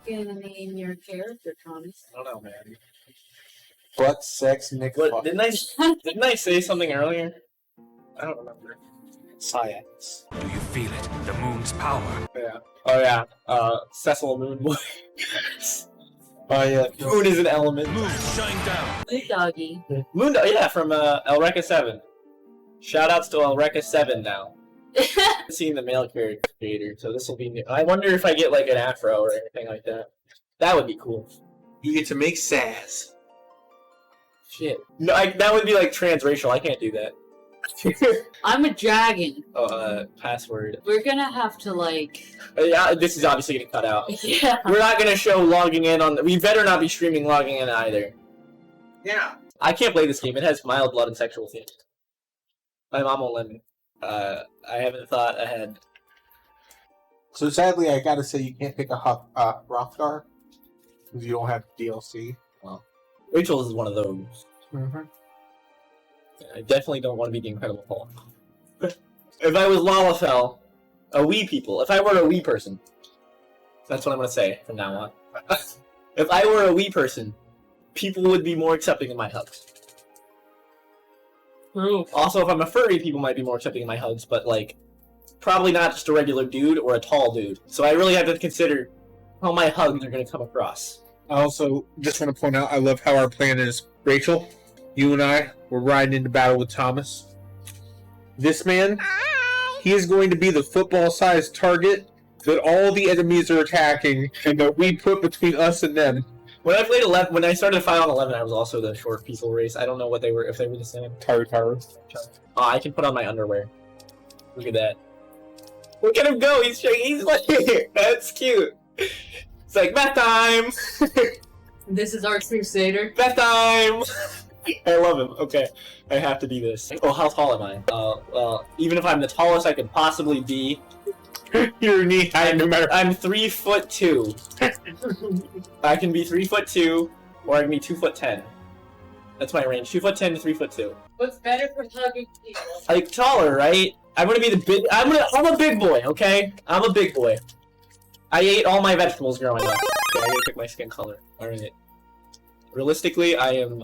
gonna name your character, Thomas? I don't know, man. Butt sex Nick. What, didn't I say something earlier? I don't remember. Science. Do you feel it? The moon's power. Yeah. Oh yeah. Cecil Moon Boy. Oh yeah. Moon is an element. Moon, shine down. Moon Doggy. Moon, yeah, from Elreka 7. Shoutouts to Elreka 7 now. Seeing the male character creator, so this will be new. I wonder if I get like an afro or anything like that. That would be cool. You get to make sass. Shit. No, that would be like transracial. I can't do that. I'm a dragon. Oh, password. We're gonna have to like. Yeah, this is obviously getting cut out. Yeah. We're not gonna show logging in on. We better not be streaming logging in either. Yeah. I can't play this game. It has mild blood and sexual themes. My mom won't let me. I haven't thought ahead. So sadly, I gotta say you can't pick a Rockstar because you don't have DLC. Well, Rachel's is one of those. Mm-hmm. I definitely don't want to be the Incredible Hulk. If I was Lalafell, a wee people, if I were a wee person, that's what I'm going to say from now on. If I were a wee person, people would be more accepting of my hugs. True. Also, if I'm a furry, people might be more accepting of my hugs, but, like, probably not just a regular dude or a tall dude. So I really have to consider how my hugs are going to come across. I also just want to point out, I love how our plan is, Rachel, you and I, we're riding into battle with Thomas. This man, he is going to be the football-sized target that all the enemies are attacking, and that we put between us and them. When I played 11, when I started File on 11, I was also the short people race. I don't know what they were, if they were the same. Taru. Oh, I can put on my underwear. Look at that. Look at him go. He's like, that's cute. It's like, bath time. This is our crusader. Bath time. I love him. Okay, I have to do this. Oh, how tall am I? Well, even if I'm the tallest I could possibly be, Your knee high, no matter. I'm 3'2". I can be 3'2", or I can be 2'10". That's my range. 2'10" to 3'2". What's better for hugging people? Like taller, right? I'm gonna be the big. I'm a big boy. Okay, I'm a big boy. I ate all my vegetables growing up. Okay, I gotta pick my skin color. All right. Realistically, I am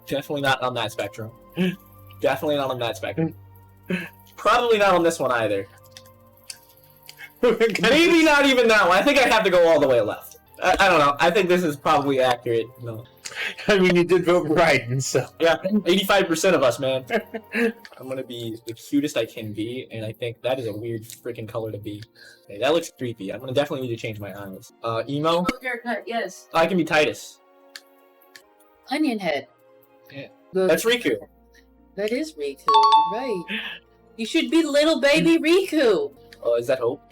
definitely not on that spectrum. Definitely not on that spectrum. Probably not on this one either. Maybe not even that one. I think I have to go all the way left. I don't know. I think this is probably accurate. No. I mean, you did vote Biden, so. Yeah, 85% of us, man. I'm gonna be the cutest I can be, and I think that is a weird freaking color to be. Hey, that looks creepy. I'm gonna definitely need to change my eyes. Emo? Haircut, yes. I can be Titus. Onion head. Yeah. Good. That's Riku. That is Riku, right. You should be little baby Riku. Oh, is that Hope?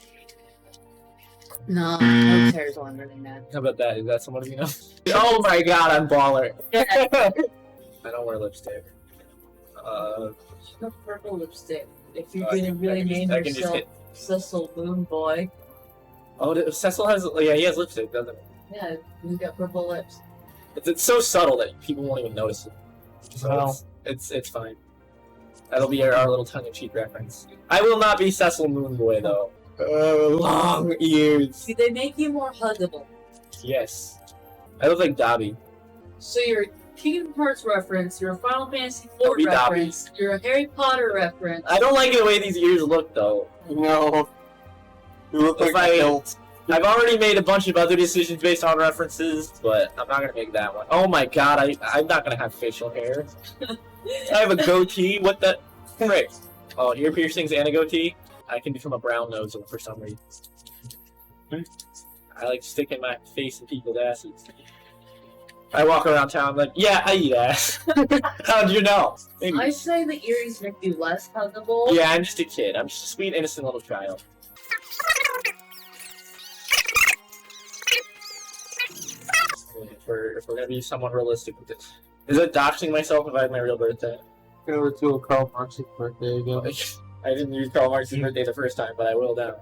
No, Hope's hair is longer than that. How about that? Is that someone you know? Oh my god, I'm baller. I don't wear lipstick. No purple lipstick. If you're I gonna can- really I can name just yourself hit- Cecil Moon Boy. Oh, Cecil has. Yeah, he has lipstick, doesn't he? Yeah, you got purple lips. It's so subtle that people won't even notice it. So Wow. it's fine. That'll be our little tongue-in-cheek reference. I will not be Cecil Moon Boy though. Long ears. See, they make you more huggable. Yes. I look like Dobby. So you're a Kingdom Hearts reference, you're a Final Fantasy Don't be IV reference, you're a Harry Potter reference. I don't like the way these ears look though. No. You look If like I- a hilt. I've already made a bunch of other decisions based on references, but I'm not gonna make that one. Oh my god, I'm not gonna have facial hair. I have a goatee. What the frick? Oh, ear piercings and a goatee? I can become a brown nose for some reason. I like sticking my face in people's asses. I walk around town like, yeah, I eat ass. How'd you know? Maybe. I say the earrings make you less huggable. Yeah, I'm just a kid. I'm just a sweet, innocent little child. If we're gonna be somewhat realistic with this. Is it doxing myself if I have my real birthday? Go to a Karl Marx's birthday again. I didn't use Karl Marx's birthday the first time, but I will now.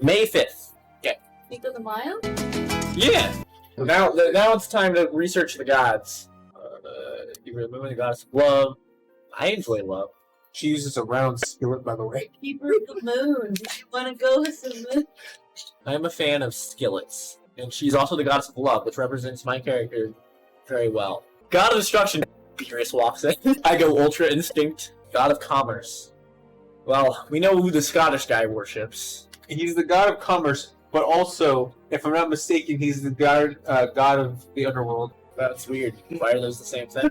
May 5th. Cinco de Mayo? Yeah! Now it's time to research the gods. You remember the goddess of love. I enjoy love. She uses a round skillet, by the way. Keeper of the moon. Do you want to go with the moon? I'm a fan of skillets. And she's also the goddess of love, which represents my character very well. God of destruction, Beerus walks in. I go Ultra Instinct. God of commerce. Well, we know who the Scottish guy worships. He's the god of commerce, but also, if I'm not mistaken, he's the god of the underworld. That's weird. Why are those the same thing?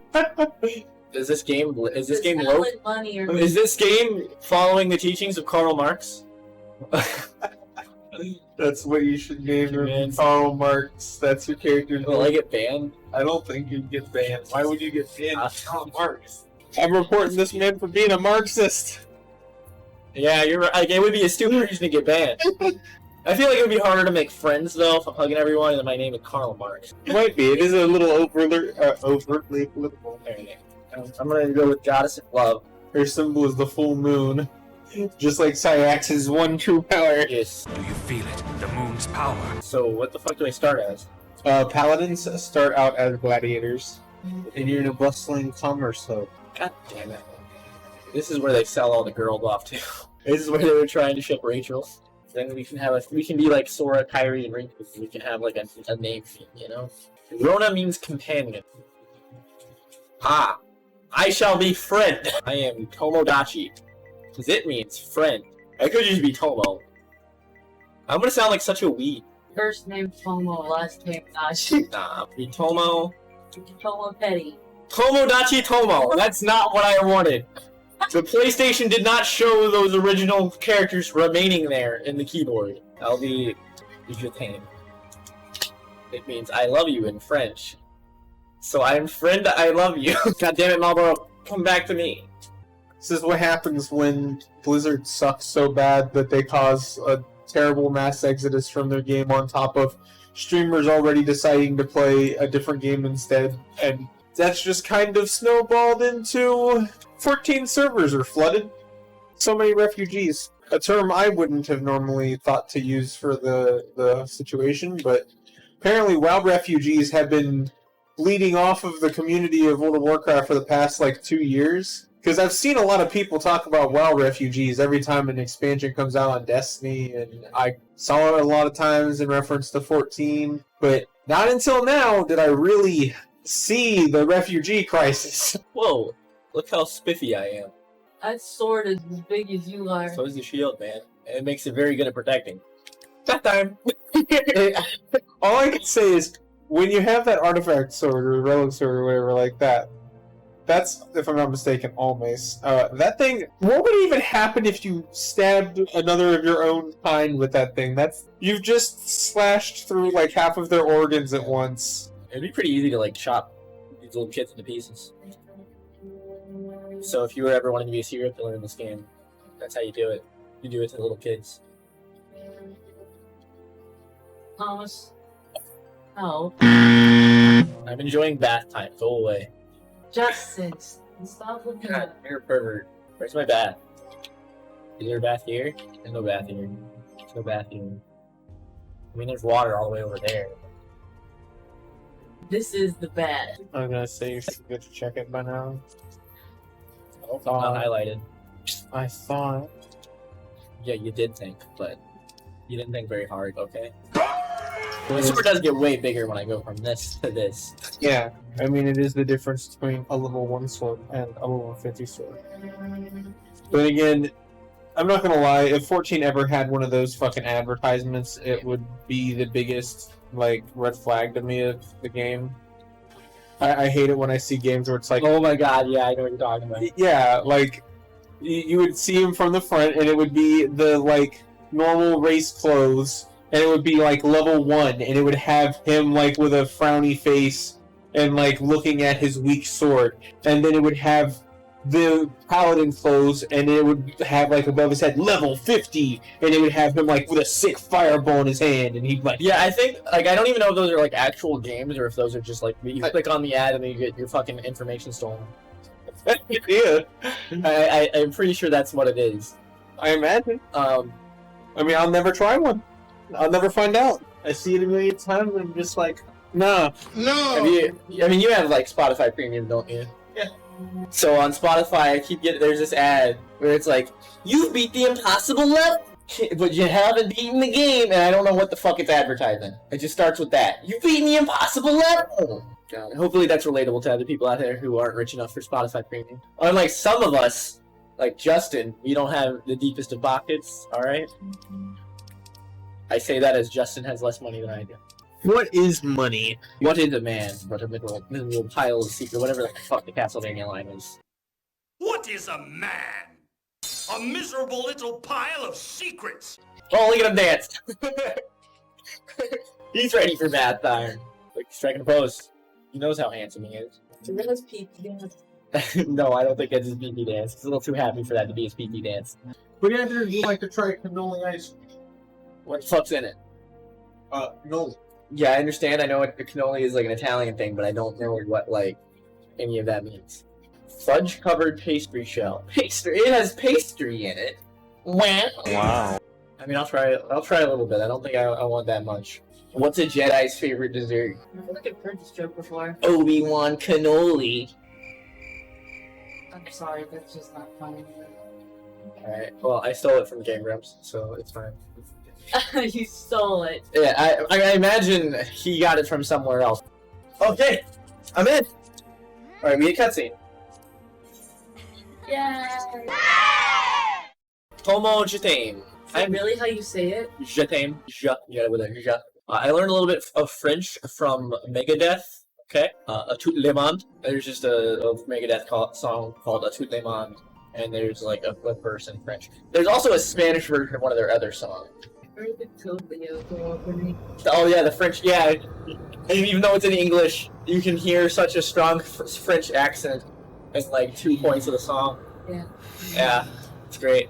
Is this game low? Money or Is this game following the teachings of Karl Marx? That's what you should name Man. him. Karl Marx. That's your character. Will I get banned? I don't think you'd get banned. Why would you get banned? Karl Marx. I'm reporting this man for being a Marxist. Yeah, you're right. Like, it would be a stupid reason to get banned. I feel like it would be harder to make friends, though, if I'm hugging everyone and my name is Karl Marx. It might be. It is a little overtly political. I'm gonna go with Goddess of Love. Her symbol is the full moon. Just like Syax's one true power. Yes. Do you feel it? The moon's power. So, what the fuck do I start as? Paladins start out as gladiators. And you're in a bustling commerce hub. God damn it. This is where they sell all the girls off to. This is where they were trying to ship Rachel. Then we can be like Sora, Kyrie, and Rinky. We can have like a name fee, you know? Rorona means companion. Ah, I shall be friend. I am Tomodachi. Because it means friend. I could just be Tomo. I'm gonna sound like such a weed. first name Tomo, last name Dachi. Nah, be Tomo. Tomo Petty. Tomodachi Tomo. That's not what I wanted. The PlayStation did not show those original characters remaining there in the keyboard. I'll be Je t'aime. It means I love you in French. So I'm friend, I love you. God damn it, Marlboro, come back to me. This is what happens when Blizzard sucks so bad that they cause a terrible mass exodus from their game on top of streamers already deciding to play a different game instead. And that's just kind of snowballed into 14 servers are flooded. So many refugees. A term I wouldn't have normally thought to use for the situation, but apparently WoW refugees have been bleeding off of the community of World of Warcraft for the past, 2 years. Because I've seen a lot of people talk about WoW refugees every time an expansion comes out on Destiny, and I saw it a lot of times in reference to 14, but not until now did I really see the refugee crisis. Whoa, look how spiffy I am. That sword is as big as you are. So is the shield, man. And it makes it very good at protecting. That time. All I can say is, when you have that artifact sword or relic sword or whatever like that, that's, if I'm not mistaken, all mace. That thing, what would even happen if you stabbed another of your own kind with that thing? You've just slashed through half of their organs at once. It'd be pretty easy to chop these little kids into pieces. So if you were ever wanting to be a serial killer in this game, that's how you do it. You do it to the little kids. Thomas. Oh. I'm enjoying bath time. Go away. Justin. Stop looking God, at you're a pervert. Where's my bath? Is there a bath here? There's no bath here. There's no bath here. I mean, there's water all the way over there. This is the bad. I'm gonna say you should get to check it by now. Oh, it's not highlighted. I thought. Yeah, you did think, but you didn't think very hard, okay? The super does get way bigger when I go from this to this. Yeah, I mean, it is the difference between a level 1 sword and a level 50 sword. But again, I'm not gonna lie, if 14 ever had one of those fucking advertisements, it would be the biggest, red flag to me of the game. I hate it when I see games where it's Oh my god, yeah, I know what you're talking about. yeah, you would see him from the front, and it would be the, normal race clothes, and it would be, level 1, and it would have him, with a frowny face, and, looking at his weak sword. And then it would have the paladin clothes, and it would have, above his head, level 50, and it would have him, with a sick fireball in his hand, and he'd, Yeah, I think, I don't even know if those are, actual games, or if those are just, you click on the ad and then you get your fucking information stolen. yeah. I'm pretty sure that's what it is. I imagine. I mean, I'll never try one. I'll never find out. I see it a million times, and I'm just nah. No! You have, Spotify Premium, don't you? Yeah. So on Spotify, I keep getting, there's this ad where it's you've beat the impossible level! But you haven't beaten the game, and I don't know what the fuck it's advertising. It just starts with that. You've beaten the impossible level! God, hopefully that's relatable to other people out there who aren't rich enough for Spotify Premium. Unlike some of us, like Justin, we don't have the deepest of pockets, alright? I say that as Justin has less money than I do. What is money? What is a man but a miserable pile of secret, whatever the fuck the Castlevania line is. What is a man? A miserable little pile of secrets. Oh, look at him dance! He's ready for bath time. Like, striking a pose. He knows how handsome he is. Do you realize PP dance? No, I don't think that's his PP dance. He's a little too happy for that to be his PP dance. But Andrew, you like to try cannoli ice? What the fuck's in it? No. Yeah, I understand. I know a cannoli is like an Italian thing, but I don't know what, like, any of that means. Fudge-covered pastry shell. Pastry? It has pastry in it. Wow. I mean, I'll try a little bit. I don't think I want that much. What's a Jedi's favorite dessert? I feel like I've heard this joke before. Obi-Wan cannoli. I'm sorry, that's just not funny. Alright, well, I stole it from Game Grumps, so it's fine. You stole it. Yeah, I imagine he got it from somewhere else. Okay, I'm in! Alright, we get cutscene. Yay! Tomo-Kun. Is that really how you say it? Je t'aime. Yeah, with a je. I learned a little bit of French from Megadeth. Okay, A Tout Le Monde. There's just a Megadeth song called A Tout Le Monde, and there's like a verse in French. There's also a Spanish version of one of their other songs. Oh yeah, the French. Yeah, and even though it's in English, you can hear such a strong French accent in like 2 points of the song. Yeah. Yeah, it's great.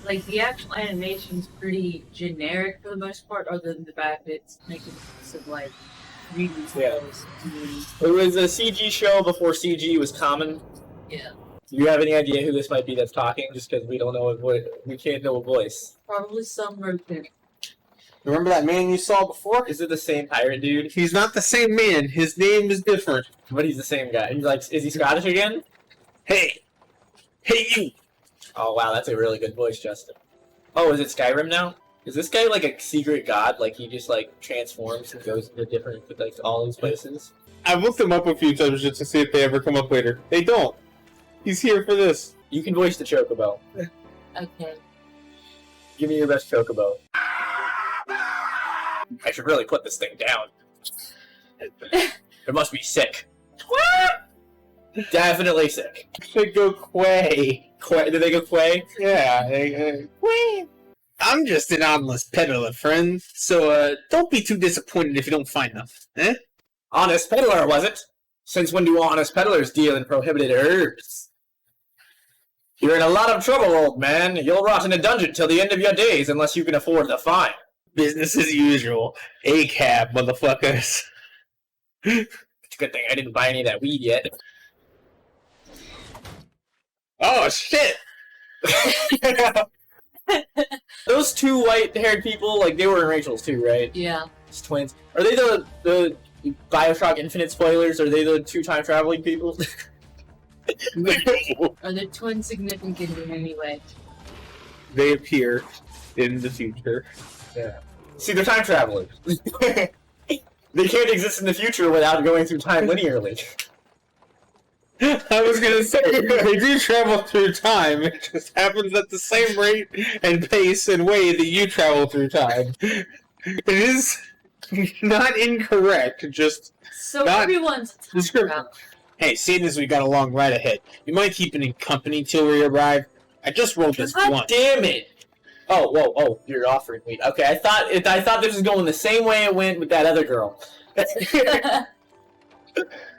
Like, the actual animation's pretty generic for the most part, other than the fact that it's making some, like, really close to me. It was a CG show before CG was common. Yeah. Do you have any idea who this might be that's talking? Just because we don't know we can't know a voice. Probably some Roku. Remember that man you saw before? Is it the same pirate dude? He's not the same man. His name is different. But he's the same guy. He's like, is he Scottish again? Hey! Hey, you! Oh wow, that's a really good voice, Justin. Oh, is it Skyrim now? Is this guy like a secret god? Like he just like transforms and goes into different, like all these places? I've looked him up a few times just to see if they ever come up later. They don't. He's here for this. You can voice the Chocobo. Okay. Give me your best Chocobo. I should really put this thing down. It must be sick. Definitely sick. Should go Quay. Quay? Did they go Quay? Yeah, Quay. I'm just an honest peddler, friend. So, don't be too disappointed if you don't find them. Eh? Honest peddler, was it? Since when do honest peddlers deal in prohibited herbs? You're in a lot of trouble, old man. You'll rot in a dungeon till the end of your days unless you can afford the fine. Business as usual. A-cab, motherfuckers. It's a good thing I didn't buy any of that weed yet. Oh, shit! Those two white-haired people, like, they were in Rachel's too, right? Yeah. It's twins. Are they the Bioshock Infinite spoilers? Are they the two time-traveling people? Are the twins significant in any way? They appear in the future. Yeah. See, they're time travelers. They can't exist in the future without going through time linearly. I was gonna say, they do travel through time, it just happens at the same rate and pace and way that you travel through time. It is not incorrect, just So not everyone's a time descriptive. traveler. Hey, seeing as we got a long ride ahead, you mind keeping in company till we arrive? I just rolled this God once. damn it! Oh, whoa, oh, you're offering weed. Okay, I thought this was going the same way it went with that other girl.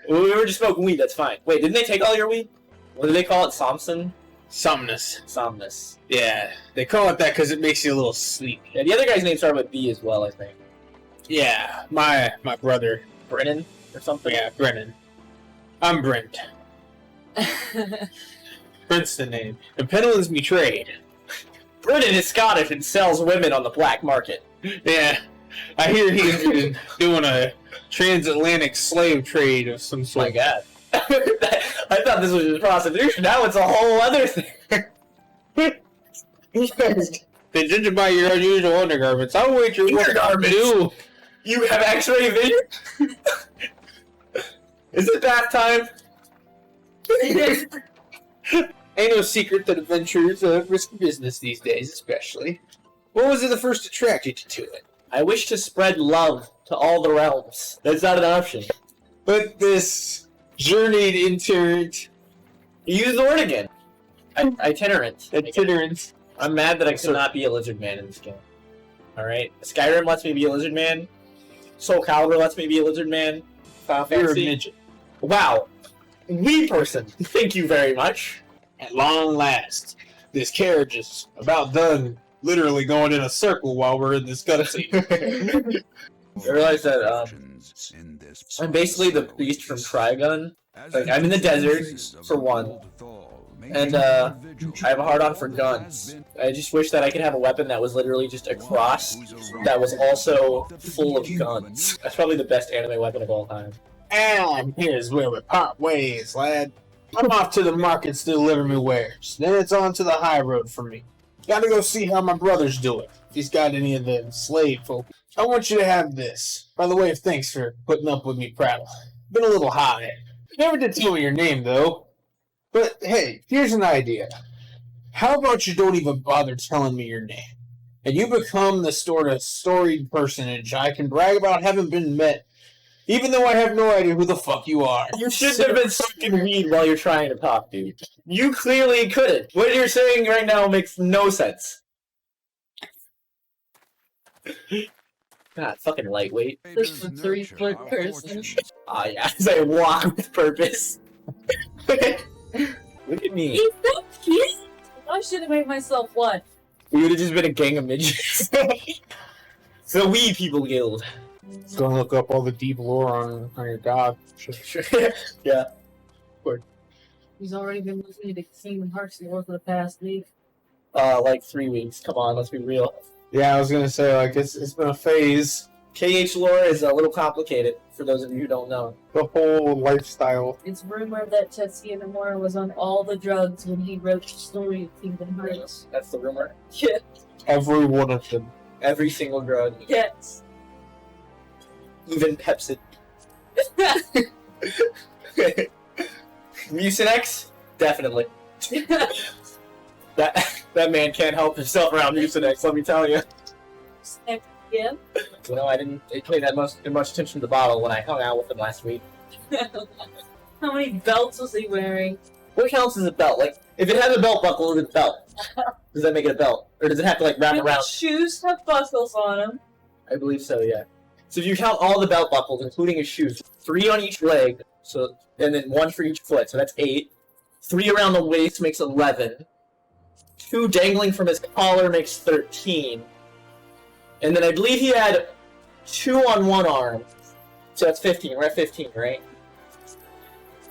Well, we were just smoking weed, that's fine. Wait, didn't they take all your weed? What do they call it? Somnus? Somnus. Somnus. Yeah, they call it that because it makes you a little sleepy. Yeah, the other guy's name started with B as well, I think. Yeah, my brother. Brennan or something? Yeah, Brennan. I'm Brent. Brent's the name. And Penelon's me trade. Brennan is Scottish and sells women on the black market. Yeah, I hear he's been doing a transatlantic slave trade of some Oh sort. my god. I thought this was just prostitution, now it's a whole other thing. Then judging by your unusual undergarments, I'll wager what Undergarments? do. You have X-ray vision? Is it bath time? Ain't no secret that adventure's a risky business these days, especially. What was it that first attracted you to it? I wish to spread love to all the realms. That's not an option. But this journeyed into Use the word again. Itinerant. itinerant. I'm mad that I could not be a lizard man in this game. Alright? Skyrim lets me be a lizard man. Soul Calibur lets me be a lizard man. Final You're a Fantasy. midget. Wow. Wee person. Thank you very much. At long last, this carriage is about done. Literally going in a circle while we're in this cutscene. I realized that I'm basically the beast from Trigun. Like, I'm in the desert, for one. And, I have a hard-on for guns. I just wish that I could have a weapon that was literally just a cross that was also full of guns. That's probably the best anime weapon of all time. And here's where we part ways, lad. I'm off to the markets to deliver me wares. Then it's on to the high road for me. Gotta go see how my brother's doing. If he's got any of the slave folk. I want you to have this. By the way, thanks for putting up with me, prattle. Been a little hot. Never did tell me your name, though. But hey, here's an idea. How about you don't even bother telling me your name? And you become the sort of storied personage I can brag about having been met, even though I have no idea who the fuck you are. You shouldn't have been smoking weed while you're trying to talk, dude. You clearly couldn't. What you're saying right now makes no sense. God, fucking lightweight. This is a 3-foot person. Ah, yeah, as I walk with purpose. Look at me. He's so cute! I should have made myself one. We would have just been a gang of midgets. The Wee People Guild. Go and look up all the deep lore on your god. Sure. Yeah. He's already been listening to Kingdom Hearts lore for the past week. Like 3 weeks. Come on, let's be real. Yeah, I was gonna say, like, it's been a phase. KH lore is a little complicated, for those of you who don't know. The whole lifestyle. It's rumored that Tetsuya Nomura was on all the drugs when he wrote the story of Kingdom Hearts. That's the rumor. Yeah. Every one of them. Every single drug. Yes. Even Pepsid. Mucinex? Definitely. That man can't help himself around Mucinex, let me tell you. Yeah. No, I didn't pay that much attention to the bottle when I hung out with him last week. How many belts was he wearing? What counts as a belt? Like, if it has a belt buckle, is it a belt? Does that make it a belt? Or does it have to, like, wrap Do around? shoes have buckles on them? I believe so, yeah. So if you count all the belt buckles, including his shoes, 3 on each leg, so and then 1 for each foot, so that's 8. 3 around the waist makes 11. 2 dangling from his collar makes 13. And then I believe he had 2 on one arm, so that's 15. We're at 15, right?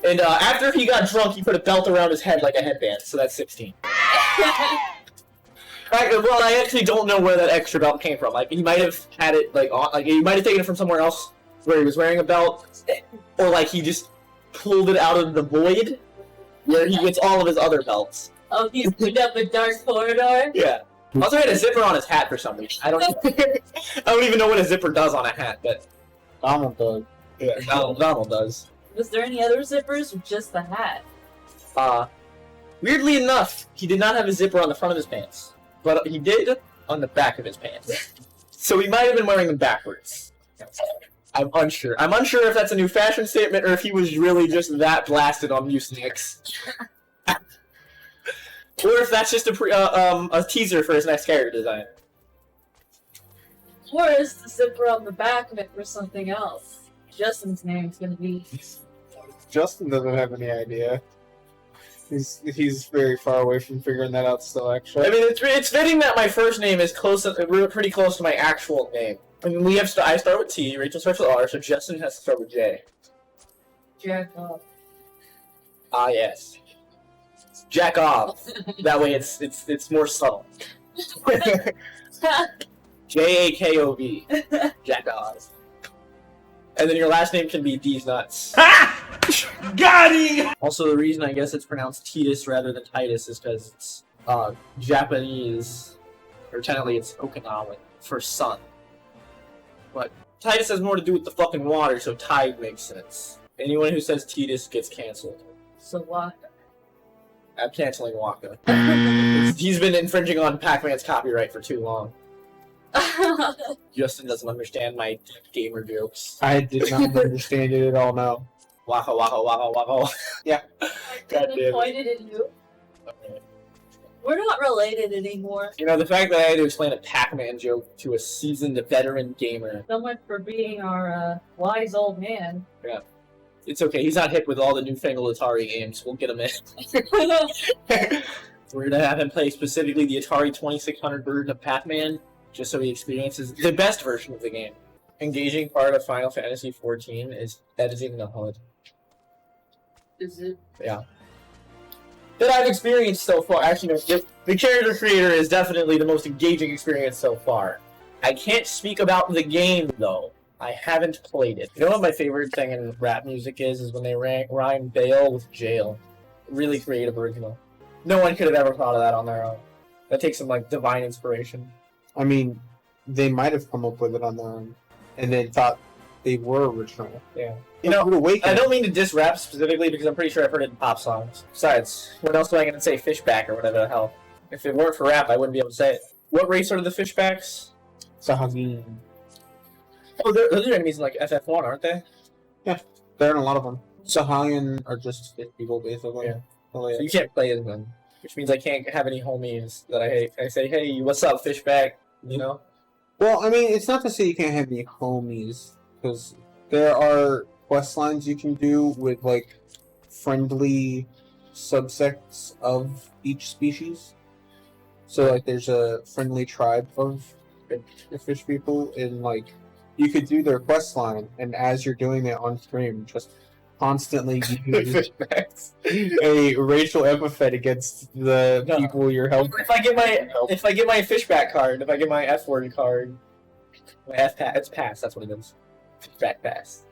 And after he got drunk, he put a belt around his head like a headband, so that's 16. Well, I actually don't know where that extra belt came from. Like, he might have had it, like, on, like, he might have taken it from somewhere else where he was wearing a belt, or, like, he just pulled it out of the void where he gets all of his other belts. Oh, he's moved up a dark corridor? Yeah. Also, he had a zipper on his hat for some reason. I don't even know what a zipper does on a hat, but Donald does. yeah, Donald does. Was there any other zippers or just the hat? Weirdly enough, he did not have a zipper on the front of his pants, but he did on the back of his pants. So he might have been wearing them backwards. I'm unsure. I'm unsure if that's a new fashion statement or if he was really just that blasted on Mucinex. Or if that's just a teaser for his next character design. Or is the zipper on the back of it for something else? Justin's name's gonna be... Justin doesn't have any idea. He's very far away from figuring that out still, actually. I mean, it's fitting that my first name is pretty close to my actual name. I mean, I start with T, Rachel starts with R, so Justin has to start with J. Jack off. Ah, yes. Jack off. That way it's more subtle. J-A-K-O-B. Jack off. And then your last name can be D's Nuts. Got him! Also, the reason I guess it's pronounced Titus rather than Titus is because it's Japanese, or technically it's Okinawan, for sun. But Titus has more to do with the fucking water, so tide makes sense. Anyone who says Titus gets canceled. So what? I'm canceling Waka. He's been infringing on Pac-Man's copyright for too long. Justin doesn't understand my gamer jokes. I did not understand it at all. No. Waka waka waka waka. Yeah. God damn it. Pointed at you. Okay. We're not related anymore. You know, the fact that I had to explain a Pac-Man joke to a seasoned veteran gamer. Someone for being our wise old man. It's okay, he's not hip with all the newfangled Atari games. We'll get him in. We're gonna have him play specifically the Atari 2600 version of Pac-Man, just so he experiences the best version of the game. Engaging part of Final Fantasy XIV is editing the HUD. Is it? Yeah. That I've experienced so far. Actually, no, the character creator is definitely the most engaging experience so far. I can't speak about the game, though. I haven't played it. You know what my favorite thing in rap music is when they rhyme bail with jail. Really creative, original. No one could have ever thought of that on their own. That takes some, like, divine inspiration. I mean, they might have come up with it on their own, and then thought they were original. Yeah. You know, I don't mean to diss rap specifically because I'm pretty sure I've heard it in pop songs. Besides, what else am I going to say? Fishback or whatever the hell. If it weren't for rap, I wouldn't be able to say it. What race are the Fishbacks? Sahagin. Oh, those are enemies in like FF1, aren't they? Yeah, they're in a lot of them. Sahagin are just fish people, basically. Yeah. Oh, yeah. So you can't play as them, which means I can't have any homies that I hate. I say, hey, what's up, Fishback? You know? Well, I mean, it's not to say you can't have any homies, because there are quest lines you can do with, like, friendly subsects of each species. So, like, there's a friendly tribe of fish people, and, like, you could do their quest line, and as you're doing it on stream, just constantly use Fishbacks. a racial epithet against the people you're helping. If I get my Fishback card, if I get my F-word card, my F-pass, it's pass, that's what it is. Fishback pass.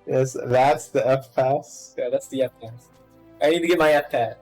Yes, that's the F pass. Yeah, that's the F-pass. I need to get my F-pass.